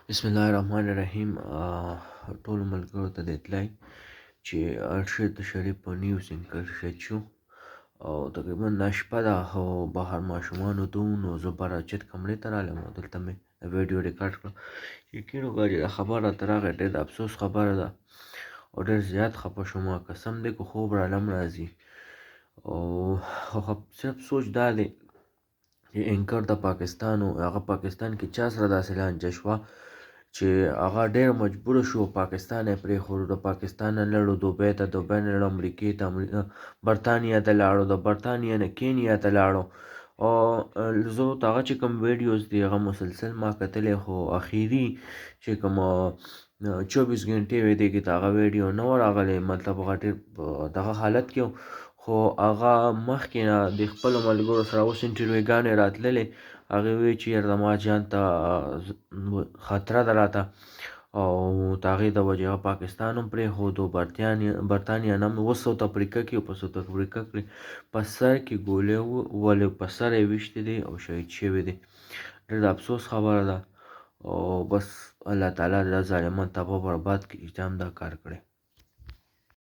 بسم الله الرحمن الرحیم. ټولو ملګرو ته د اطلاع چې ارشد شریف په نیو سینکر شهید شو او تقریبا دا شپه ده او بهر ماشومانو ته نو زه بره چت کمرې ته رالم او دلته مې ویډیو ریکارډ کړه. یقین وکړه چې دا خبره راته راغې ډېر د افسوس خبره ده او ډېر زیات خفه شوم. قسم دی که خوب رالم راځي او صرف سوچ دا دی چې اینکر د پاکستان و هغه پاکستان کې چا سره داسې لانجه شوه چې هغه ډېر مجبور شو پاکستان یې پرېښود. د پاکستان نه لاړو دوبۍ ته، دوبۍ نه لاړو امریکې ته، برطانیې ته لاړو، د برطانیې نه کینیا ته لاړو. او زه هغه چې کوم ویډیوز دي هغه مسلسل ما کتلی، خو اخري چې کوم 24 ګنټې وې دې کې ته هغه ویډیو نه و راغلی، مطلب هغه ډېر دغه حالت کې و. خو هغه مخکې نه د خپلو ملګرو سره اوس انټرویوګانې راتللې، هغې وایي چې یاره زما جان ته خطره ده راته او د هغې د وجې هغه پاکستان هم پرېښود او برطانیه نه هم اوس ساوت افریقا کې او په ساوت افریقا کې په سر کې ګولۍ ولې په سر یې ویشتې دی او شهید شوی دی. ډېر د افسوس خبره ده او بس الله تعالی دا ظالمان تباه برباد کړي چې هم دا کار کړی.